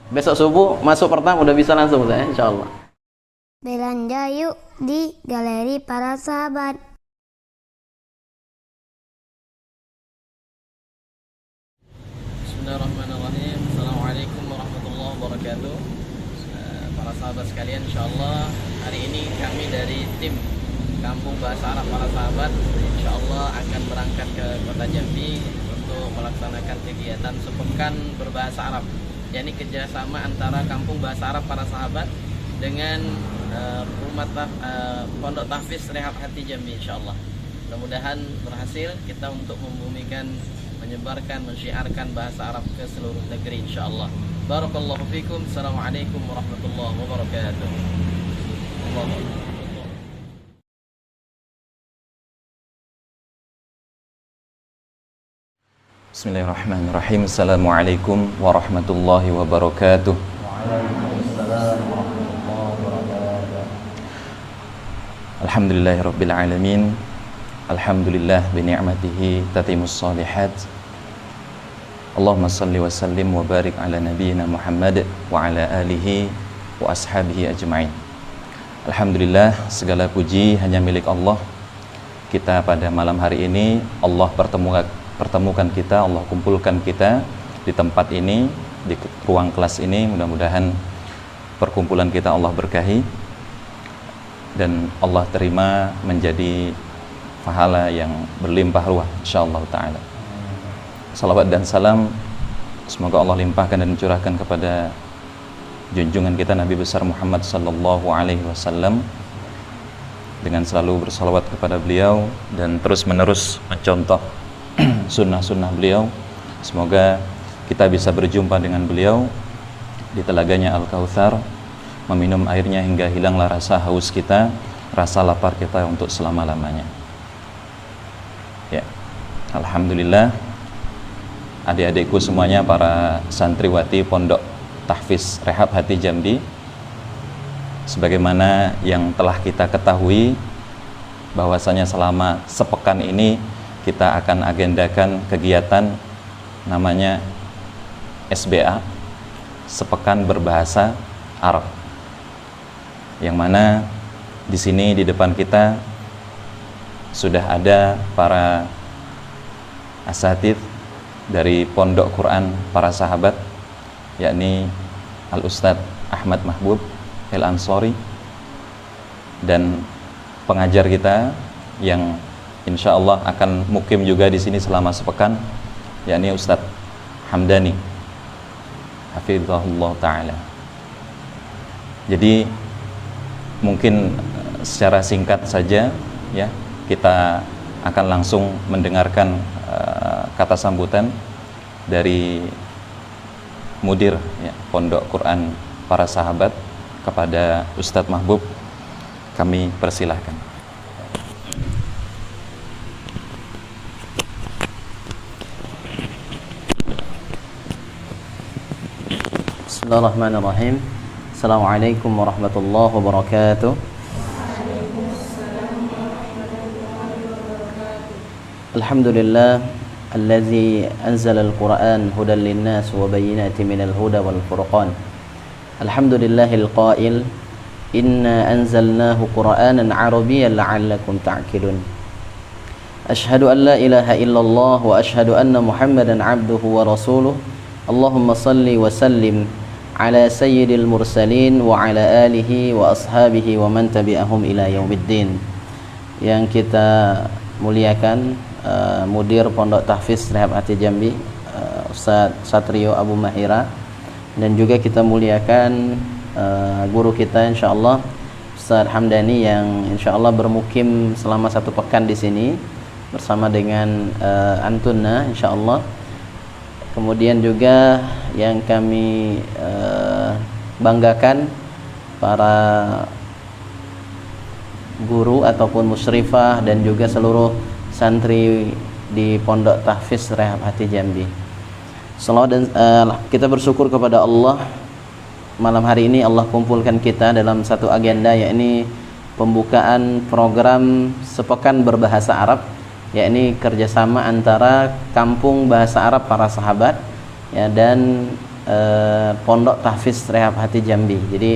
Besok subuh masuk pertama udah bisa langsung Ustaz, insyaallah. Belanja yuk di Galeri Para Sahabat. Bismillahirrahmanirrahim. Assalamualaikum warahmatullahi wabarakatuh. Para sahabat sekalian, insyaallah hari ini kami dari tim Kampung Bahasa Arab Para Sahabat insyaallah akan berangkat ke Kota Jambi untuk melaksanakan kegiatan sepekan berbahasa Arab. Yakni kerjasama antara Kampung Bahasa Arab Para Sahabat dengan Pondok Tahfiz Rehab Hati Jambi insyaallah. Mudah-mudahan berhasil kita untuk membumikan, menyebarkan, mensyiarkan bahasa Arab ke seluruh negeri insyaallah. Barakallahu fikum. Assalamualaikum warahmatullahi wabarakatuh. Bismillahirrahmanirrahim. Assalamualaikum warahmatullahi wabarakatuh. Waalaikumsalam warahmatullahi wabarakatuh. Alhamdulillahirabbil alamin. Alhamdulillah bi ni'matihi tatimmus shalihat. Allahumma salli wa sallim wa barik ala nabiyyina Muhammad wa ala alihi wa ashabihi ajma'in. Alhamdulillah, segala puji hanya milik Allah. Kita pada malam hari ini Allah pertemukan kita, Allah kumpulkan kita di tempat ini, di ruang kelas ini. Mudah-mudahan perkumpulan kita Allah berkahi dan Allah terima menjadi pahala yang berlimpah ruah insyaallah taala. Salawat dan salam semoga Allah limpahkan dan curahkan kepada junjungan kita Nabi besar Muhammad sallallahu alaihi wasallam, dengan selalu bersalawat kepada beliau dan terus menerus mencontoh sunnah-sunnah beliau. Semoga kita bisa berjumpa dengan beliau di telaganya Al-Kautsar, meminum airnya hingga hilanglah rasa haus kita, rasa lapar kita untuk selama-lamanya. Ya, alhamdulillah, adik-adikku semuanya, para santriwati Pondok Tahfiz Rehab Hati Jambi, sebagaimana yang telah kita ketahui bahwasanya selama sepekan ini kita akan agendakan kegiatan namanya SBA, Sepekan Berbahasa Arab, yang mana di sini di depan kita sudah ada para asatidz dari Pondok Quran Para Sahabat, yakni Al-Ustadz Ahmad Mahbub El-Ansori, dan pengajar kita yang insya Allah akan mukim juga di sini selama sepekan, yakni Ustadz Hamdani hafizahullah ta'ala. Jadi mungkin secara singkat saja ya, kita akan langsung mendengarkan kata sambutan dari mudir ya, Pondok Quran Para Sahabat kepada Ustadz Mahbub. Kami persilahkan. Bismillahirrahmanirrahim. Assalamualaikum warahmatullahi wabarakatuh. Alhamdulillah allazi anzala al-Qur'an hudan lin-nas wa bayyinatin minal huda wal furqan. Alhamdulillahil qail inna anzalnahu Qur'anan Arabiyyan la'allakum ta'qilun. Ashhadu an la ilaha illallah wa ashhadu anna Muhammadan 'abduhu wa rasuluh. Allahumma salli wa sallim ala sayyidil mursalin wa ala alihi wa ashabihi wa man tabi'ahum ila yaumiddin. Yang kita muliakan Mudir Pondok Tahfiz Rehab Hati Jambi, Ustaz Satrio Abu Mahira, dan juga kita muliakan guru kita insyaallah Ustaz Hamdani yang insyaallah bermukim selama 1 pekan di sini bersama dengan Antuna insyaallah. Kemudian juga yang kami banggakan para guru ataupun musyrifah dan juga seluruh santri di Pondok Tahfiz Rehab Hati Jambi. Selawat dan kita bersyukur kepada Allah, malam hari ini Allah kumpulkan kita dalam satu agenda, yakni pembukaan program Sepekan Berbahasa Arab, yakni kerjasama antara Kampung Bahasa Arab Para Sahabat ya, dan Pondok Tahfiz Rehab Hati Jambi. Jadi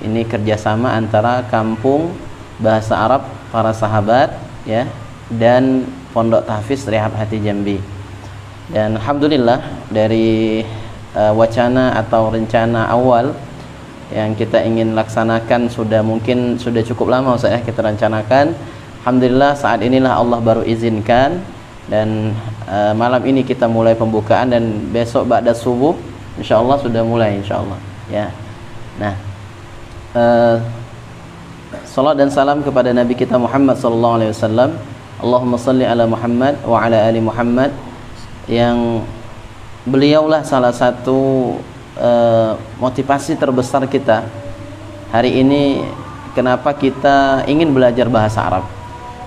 ini kerjasama antara Kampung Bahasa Arab Para Sahabat ya dan Pondok Tahfiz Rehab Hati Jambi. Dan alhamdulillah dari wacana atau rencana awal yang kita ingin laksanakan mungkin sudah cukup lama Ustaz ya kita rencanakan. Alhamdulillah saat inilah Allah baru izinkan, dan malam ini kita mulai pembukaan, dan besok ba'da subuh insyaallah sudah mulai insyaallah ya. Nah, salat dan salam kepada Nabi kita Muhammad sallallahu alaihi wasallam. Allahumma salli ala Muhammad wa ala ali Muhammad, yang beliaulah salah satu motivasi terbesar kita hari ini. Kenapa kita ingin belajar bahasa Arab?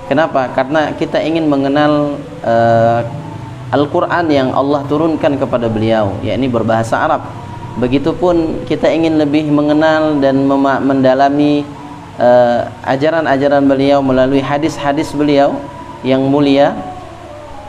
Kenapa? Karena kita ingin mengenal Al-Quran yang Allah turunkan kepada beliau, yakni berbahasa Arab. Begitupun kita ingin lebih mengenal dan mendalami ajaran-ajaran beliau melalui hadis-hadis beliau yang mulia,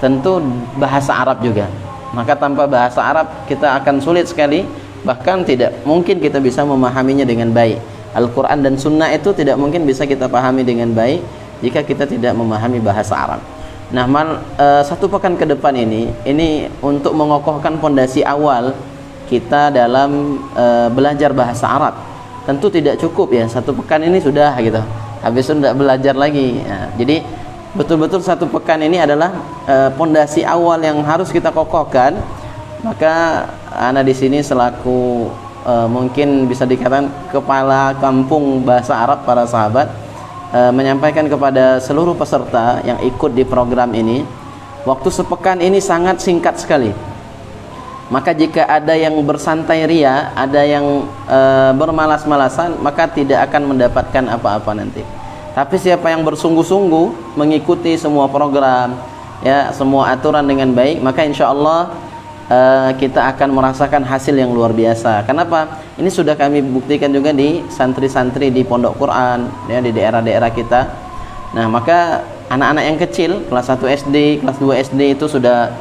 tentu bahasa Arab juga. Maka tanpa bahasa Arab kita akan sulit sekali, bahkan tidak mungkin kita bisa memahaminya dengan baik. Al-Quran dan Sunnah itu tidak mungkin bisa kita pahami dengan baik jika kita tidak memahami bahasa Arab. Nah, satu pekan ke depan ini untuk mengokohkan pondasi awal kita dalam belajar bahasa Arab. Tentu tidak cukup ya, satu pekan ini sudah gitu, habis itu tidak belajar lagi. Nah, jadi betul-betul satu pekan ini adalah pondasi awal yang harus kita kokohkan. Maka ana di sini selaku mungkin bisa dikatakan kepala kampung bahasa Arab para sahabat, menyampaikan kepada seluruh peserta yang ikut di program ini, waktu sepekan ini sangat singkat sekali. Maka jika ada yang bersantai ria, ada yang bermalas-malasan, maka tidak akan mendapatkan apa-apa nanti. Tapi siapa yang bersungguh-sungguh mengikuti semua program ya, semua aturan dengan baik, maka insya Allah kita akan merasakan hasil yang luar biasa. Kenapa? Ini sudah kami buktikan juga di santri-santri di pondok Quran ya, di daerah-daerah kita. Nah, maka anak-anak yang kecil kelas 1 SD, kelas 2 SD itu sudah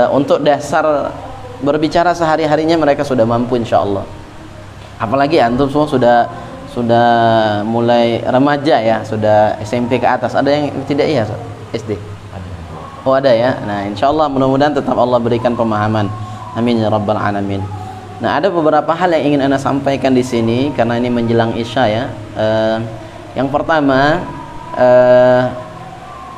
untuk dasar berbicara sehari-harinya mereka sudah mampu insya Allah. Apalagi antum semua sudah mulai remaja ya, sudah SMP ke atas. Ada yang tidak iya SD? Oh ada ya. Nah insyaallah mudah-mudahan tetap Allah berikan pemahaman. Amin ya rabbal alamin. Nah ada beberapa hal yang ingin Anda sampaikan di sini karena ini menjelang Isya ya. Yang pertama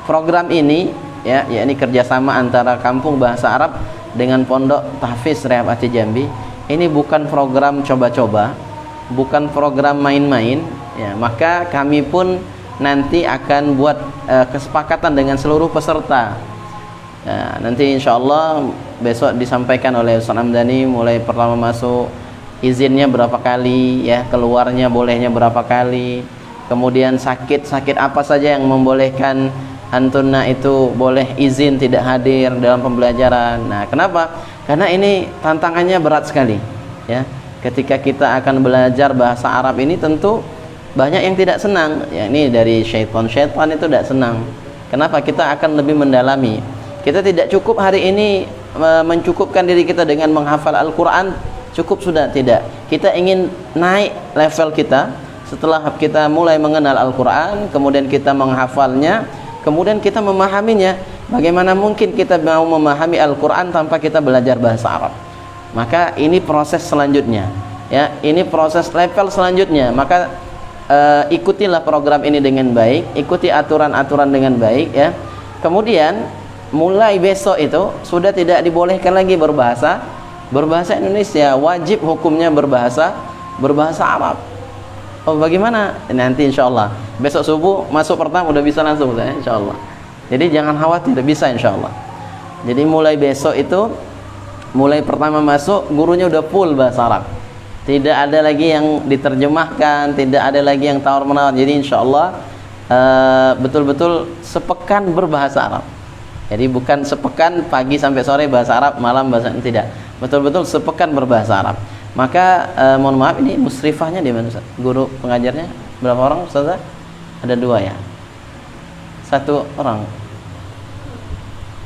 program ini ya, yakni kerjasama antara Kampung Bahasa Arab dengan Pondok Tahfiz Rehab Hati Jambi. Ini bukan program coba-coba, bukan program main-main ya. Maka kami pun nanti akan buat kesepakatan dengan seluruh peserta. Ya, nanti insya Allah besok disampaikan oleh Ustaz Hamdani mulai pertama masuk izinnya berapa kali ya, keluarnya bolehnya berapa kali, kemudian sakit apa saja yang membolehkan antuna itu boleh izin tidak hadir dalam pembelajaran. Nah kenapa? Karena ini tantangannya berat sekali ya. Ketika kita akan belajar bahasa Arab ini tentu banyak yang tidak senang ya, ini dari syaitan itu tidak senang. Kenapa? Kita akan lebih mendalami. Kita tidak cukup hari ini mencukupkan diri kita dengan menghafal Al-Quran, cukup sudah, tidak. Kita ingin naik level kita setelah kita mulai mengenal Al-Quran, kemudian kita menghafalnya, kemudian kita memahaminya. Bagaimana mungkin kita mau memahami Al-Quran tanpa kita belajar bahasa Arab? Maka ini proses selanjutnya ya, ini proses level selanjutnya. Maka ikutilah program ini dengan baik, ikuti aturan-aturan dengan baik ya. Kemudian mulai besok itu sudah tidak dibolehkan lagi berbahasa Indonesia, wajib hukumnya berbahasa Arab. Oh bagaimana? Nanti insya Allah besok subuh masuk pertama udah bisa langsung ya, insya Allah. Jadi jangan khawatir, bisa insya Allah. Jadi mulai besok itu, mulai pertama masuk gurunya udah full bahasa Arab, tidak ada lagi yang diterjemahkan, tidak ada lagi yang tawar menawar. Jadi insya Allah betul-betul sepekan berbahasa Arab. Jadi bukan sepekan pagi sampai sore bahasa Arab, malam bahasa, tidak. Betul-betul sepekan berbahasa Arab. Maka mohon maaf, ini musrifahnya di mana Ustaz? Guru pengajarnya berapa orang Ustaz? Ada 2 ya? 1 orang.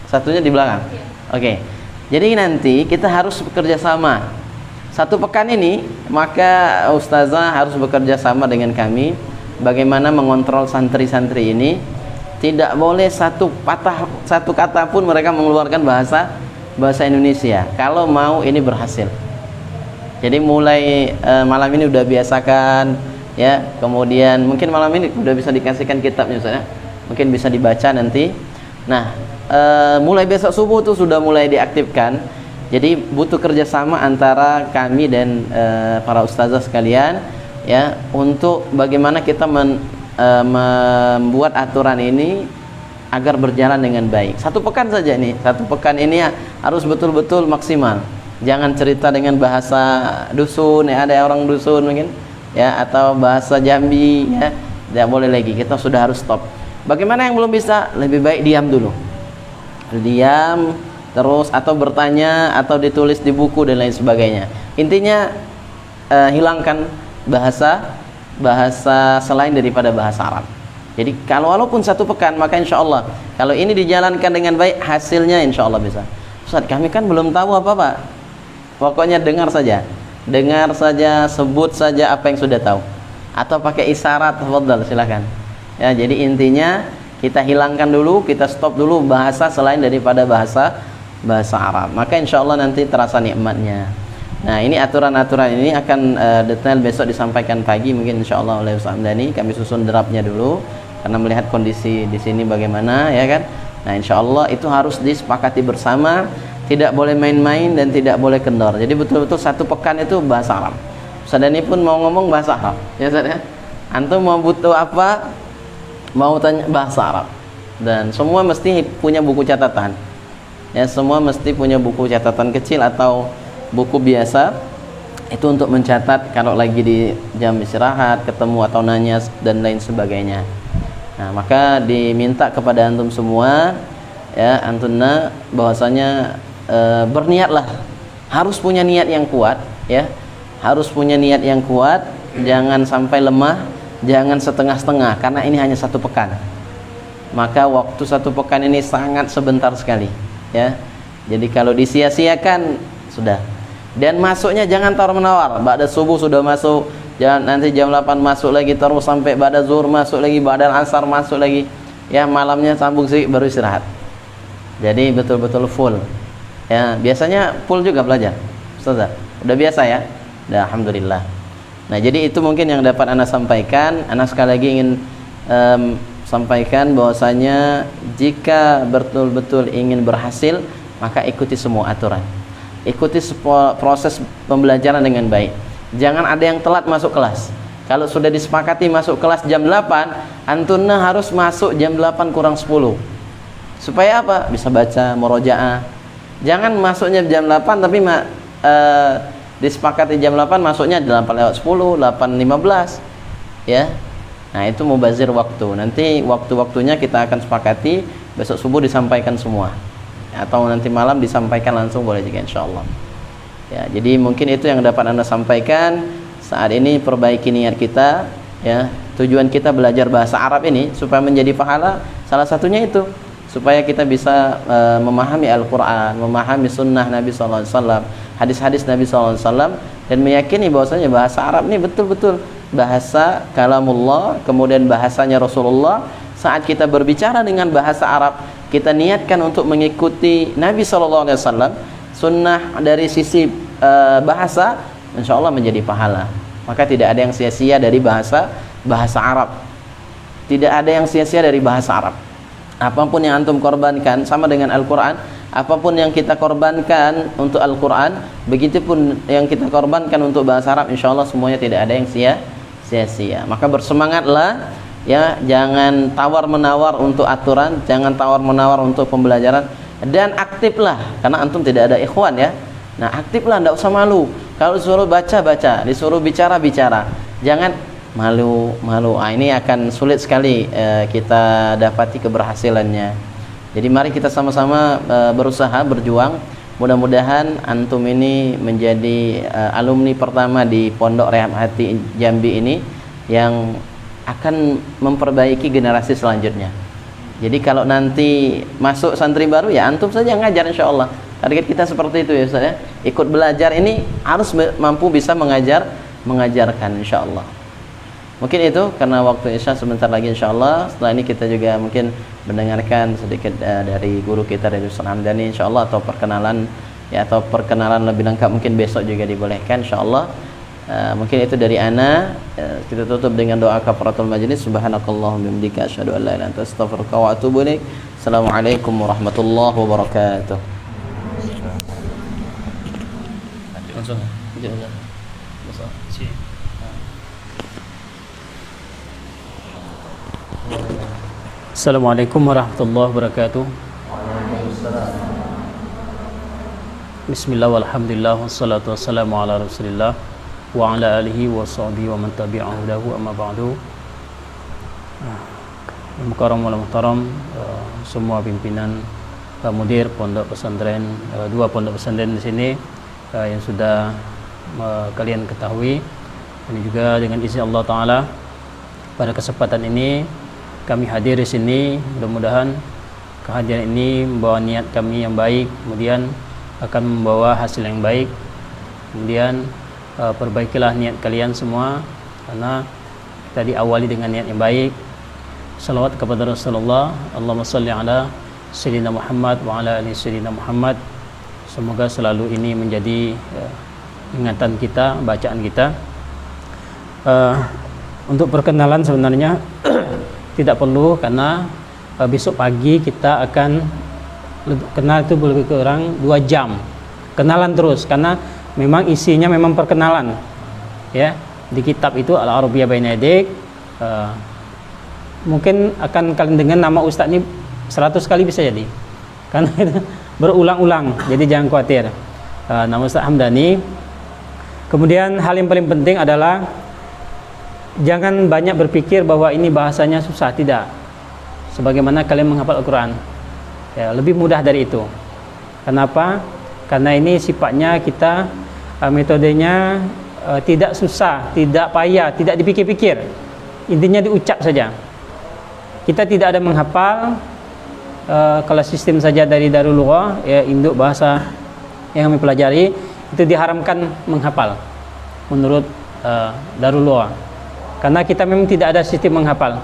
Satunya di belakang. Oke. Jadi nanti kita harus bekerja sama. Satu pekan ini maka ustazah harus bekerja sama dengan kami bagaimana mengontrol santri-santri ini. Tidak boleh satu kata pun mereka mengeluarkan bahasa Indonesia kalau mau ini berhasil. Jadi mulai malam ini udah biasakan ya, kemudian mungkin malam ini udah bisa dikasihkan kitabnya Ustaz ya. Mungkin bisa dibaca nanti. Nah, mulai besok subuh tuh sudah mulai diaktifkan. Jadi butuh kerjasama antara kami dan para ustazah sekalian ya, untuk bagaimana kita membuat aturan ini agar berjalan dengan baik. Satu pekan saja nih, satu pekan ini harus betul-betul maksimal. Jangan cerita dengan bahasa dusun ya, ada orang dusun mungkin ya, atau bahasa Jambi ya, tidak boleh lagi. Kita sudah harus stop. Bagaimana yang belum bisa, lebih baik diam dulu, diam terus, atau bertanya, atau ditulis di buku dan lain sebagainya. Intinya hilangkan bahasa selain daripada bahasa Arab. Jadi kalau walaupun satu pekan, maka insya Allah kalau ini dijalankan dengan baik, hasilnya insya Allah bisa. Ustaz, kami kan belum tahu apa-apa. Pokoknya dengar saja, sebut saja apa yang sudah tahu, atau pakai isyarat, tafadhal, silakan ya. Jadi intinya kita hilangkan dulu, kita stop dulu bahasa selain daripada bahasa Arab, maka insya Allah nanti terasa nikmatnya. Nah, ini aturan-aturan ini akan detail besok disampaikan pagi mungkin insya Allah oleh Ustaz Hamdani. Kami susun draftnya dulu karena melihat kondisi di sini bagaimana ya kan. Nah, insya Allah itu harus disepakati bersama, tidak boleh main-main dan tidak boleh kendor. Jadi betul-betul satu pekan itu bahasa Arab. Ustaz Hamdani pun mau ngomong bahasa Arab ya Ustaz ya. Antum mau butuh apa, mau tanya bahasa Arab, dan semua mesti punya buku catatan. Ya, semua mesti punya buku catatan kecil atau buku biasa itu untuk mencatat kalau lagi di jam istirahat, ketemu atau nanya dan lain sebagainya. Nah, maka diminta kepada antum semua ya, antunna, bahwasanya berniatlah, harus punya niat yang kuat ya, harus punya niat yang kuat, jangan sampai lemah, jangan setengah-setengah, karena ini hanya satu pekan. Maka waktu satu pekan ini sangat sebentar sekali ya. Jadi kalau disia-siakan sudah. Dan masuknya jangan tawar-menawar. Ba'da subuh sudah masuk, jangan nanti jam 8 masuk lagi, terus sampai ba'da zuhur masuk lagi, ba'da asar masuk lagi. Ya, malamnya sambung sih baru istirahat. Jadi betul-betul full. Ya, biasanya full juga belajar. Ustazah, udah biasa ya? Udah, alhamdulillah. Nah, jadi itu mungkin yang dapat Anda sampaikan. Anda sekali lagi ingin sampaikan bahwasanya jika betul-betul ingin berhasil, maka ikuti semua aturan, ikuti proses pembelajaran dengan baik. Jangan ada yang telat masuk kelas. Kalau sudah disepakati masuk kelas jam 8, antunna harus masuk jam 8 kurang 10. Supaya apa? Bisa baca murojaah. Jangan masuknya jam 8 tapi disepakati jam 8, masuknya 8:10, 8:15 ya. Nah, itu mubazir waktu. Nanti waktu-waktunya kita akan sepakati, besok subuh disampaikan semua, atau nanti malam disampaikan langsung boleh juga insyaallah ya. Jadi mungkin itu yang dapat Anda sampaikan saat ini. Perbaiki niat kita ya. Tujuan kita belajar bahasa Arab ini supaya menjadi pahala, salah satunya itu supaya kita bisa memahami Al-Quran, memahami sunnah Nabi SAW, hadis-hadis Nabi SAW, dan meyakini bahwasanya bahasa Arab ini betul-betul bahasa kalamullah, kemudian bahasanya Rasulullah. Saat kita berbicara dengan bahasa Arab, kita niatkan untuk mengikuti Nabi SAW, sunnah dari sisi bahasa, insya Allah menjadi pahala. Maka tidak ada yang sia-sia dari bahasa Arab. Tidak ada yang sia-sia dari bahasa Arab. Apapun yang antum korbankan sama dengan Al-Quran, apapun yang kita korbankan untuk Al-Quran, begitupun yang kita korbankan untuk bahasa Arab, insya Allah semuanya tidak ada yang sia-sia. Maka bersemangatlah ya, jangan tawar-menawar untuk aturan, jangan tawar-menawar untuk pembelajaran, dan aktiflah, karena antum tidak ada ikhwan ya. Nah, aktiflah, tidak usah malu. Kalau disuruh baca-baca, disuruh bicara-bicara, jangan malu. Ini akan sulit sekali kita dapati keberhasilannya. Jadi mari kita sama-sama berusaha, berjuang. Mudah-mudahan antum ini menjadi alumni pertama di Pondok Rehab Hati Jambi ini yang akan memperbaiki generasi selanjutnya. Jadi kalau nanti masuk santri baru, ya antum saja ngajar insya Allah. Target kita seperti itu ya Ustaz ya. Ikut belajar ini harus mampu bisa mengajarkan insyaallah. Mungkin itu karena waktu Isya sebentar lagi insyaallah. Setelah ini kita juga mungkin mendengarkan sedikit dari guru kita dari Ustaz Hamdani insyaallah, atau perkenalan ya, atau perkenalan lebih lengkap mungkin besok juga dibolehkan insyaallah. Mungkin itu dari ana. Kita tutup dengan doa kafaratul majlis. Subhanakallahumma bihamdika asyhadu an la ilaha illa anta astaghfiruka wa atubu ilaik. Assalamualaikum warahmatullahi wabarakatuh. Langsung. Assalamualaikum warahmatullahi wabarakatuh. Bismillah walhamdulillah wassalatu wassalamu ala rasulillah wa ala alihi wa sahbihi wa man tabi'ahu lahu amma ba'du. Mukarram wal muhtaram, semua pimpinan mudir pondok pesantren, dua pondok pesantren di sini yang sudah kalian ketahui, dan juga dengan izin Allah Ta'ala pada kesempatan ini kami hadir di sini. Mudah-mudahan kehadiran ini membawa niat kami yang baik, kemudian akan membawa hasil yang baik. Kemudian perbaikilah niat kalian semua, karena kita diawali dengan niat yang baik. Salawat kepada Rasulullah, Allahumma salli ala Sayyidina Muhammad wa ala ali Sayyidina Muhammad. Semoga selalu ini menjadi ingatan kita, bacaan kita. Untuk perkenalan sebenarnya tidak perlu, karena besok pagi kita akan kenal itu lebih kurang 2 jam. Kenalan terus, karena memang isinya memang perkenalan. Ya, di kitab itu Al-Arabiyyah Baina Yadik. Mungkin akan kalian dengar nama Ustadz ini 100 kali bisa jadi, karena itu berulang-ulang, jadi jangan khawatir. Nama Ustadz Hamdani. Kemudian hal yang paling penting adalah jangan banyak berpikir bahwa ini bahasanya susah, tidak. Sebagaimana kalian menghafal Al-Quran, ya, lebih mudah dari itu. Kenapa? Karena ini sifatnya kita, metodenya tidak susah, tidak payah, tidak dipikir-pikir. Intinya diucap saja. Kita tidak ada menghafal. Kalau sistem saja dari Darul Lughah, ya, induk bahasa yang kami pelajari, itu diharamkan menghafal menurut Darul Lughah, karena kita memang tidak ada sistem menghafal.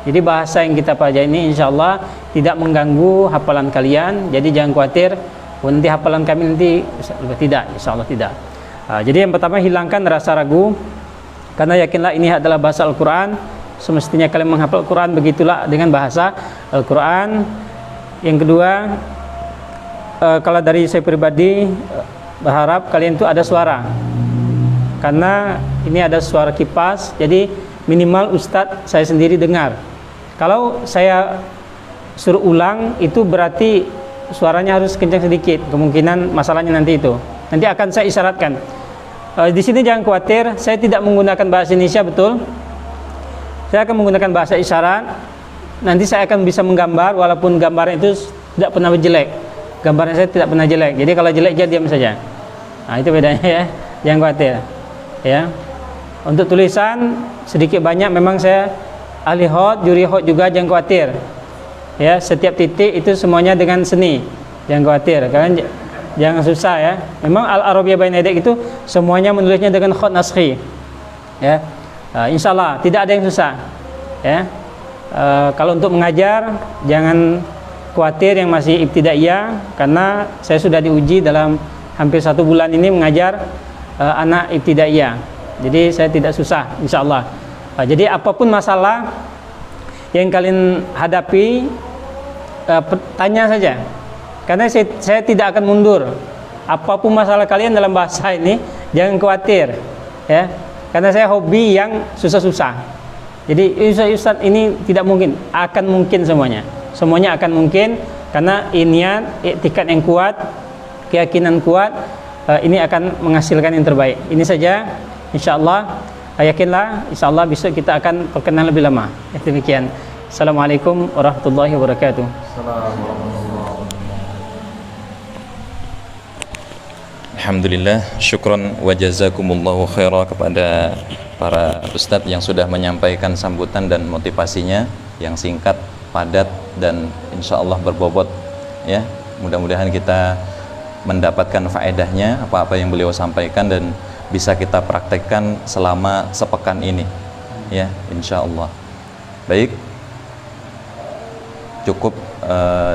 Jadi bahasa yang kita pelajari ini insya Allah tidak mengganggu hafalan kalian. Jadi jangan khawatir, nanti hafalan kami nanti tidak, insya Allah tidak. Jadi yang pertama, hilangkan rasa ragu, karena yakinlah ini adalah bahasa Al-Quran. Semestinya kalian menghafal Al-Quran, begitulah dengan bahasa Al-Quran. Yang kedua, kalau dari saya pribadi berharap kalian itu ada suara, karena ini ada suara kipas, jadi minimal Ustadz saya sendiri dengar. Kalau saya suruh ulang, itu berarti suaranya harus kencang sedikit, kemungkinan masalahnya nanti itu. Nanti akan saya isyaratkan. Di sini jangan khawatir, saya tidak menggunakan bahasa Indonesia, betul. Saya akan menggunakan bahasa isyarat. Nanti saya akan bisa menggambar, walaupun gambarnya itu tidak pernah jelek. Gambarnya saya tidak pernah jelek. Jadi kalau jelek, dia diam saja. Nah, itu bedanya ya. Jangan khawatir. Ya. Untuk tulisan sedikit banyak memang saya ahli hot, juri hot juga, jangan khawatir. Ya, setiap titik itu semuanya dengan seni. Jangan khawatir. Kalian jangan susah ya. Memang Al-Arabiyyah Baina Yadik itu semuanya menulisnya dengan hot naskhi. Ya. Insya Allah tidak ada yang susah. Ya. Kalau untuk mengajar jangan khawatir yang masih ibtidaiyah, karena saya sudah diuji dalam hampir 1 bulan ini mengajar anak ibtidaiyah. Jadi saya tidak susah, insya Allah. Jadi apapun masalah yang kalian hadapi, tanya saja, karena saya tidak akan mundur. Apapun masalah kalian dalam bahasa ini, jangan khawatir, ya. Karena saya hobi yang susah-susah. Jadi Ustaz ini tidak mungkin, akan mungkin semuanya. Semuanya akan mungkin, karena niat, iktikad yang kuat, keyakinan kuat, ini akan menghasilkan yang terbaik. Ini saja, insya Allah. Yakinlah, insya Allah besok kita akan perkenalan lebih lama. Demikian. Assalamualaikum warahmatullahi wabarakatuh. Alhamdulillah, syukran wa jazakumullahu khairah kepada para ustadz yang sudah menyampaikan sambutan dan motivasinya yang singkat, padat, dan insya Allah berbobot. Ya, mudah-mudahan kita mendapatkan faedahnya apa-apa yang beliau sampaikan dan bisa kita praktekkan selama sepekan ini, ya, insya Allah. Baik, cukup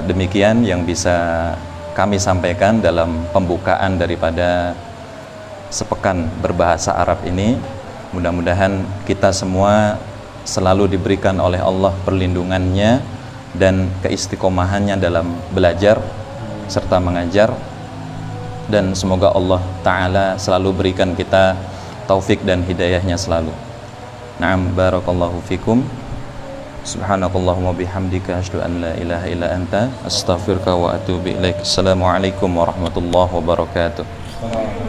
demikian yang bisa kami sampaikan dalam pembukaan daripada sepekan berbahasa Arab ini. Mudah-mudahan kita semua selalu diberikan oleh Allah perlindungannya dan keistiqomahannya dalam belajar serta mengajar, dan semoga Allah Ta'ala selalu berikan kita taufik dan hidayahnya selalu. Na'am, barakallahu fikum. Subhanakallahumma bihamdika asyhadu an la ilaha illa anta astaghfiruka wa atubu ilaik. Assalamualaikum warahmatullahi wabarakatuh.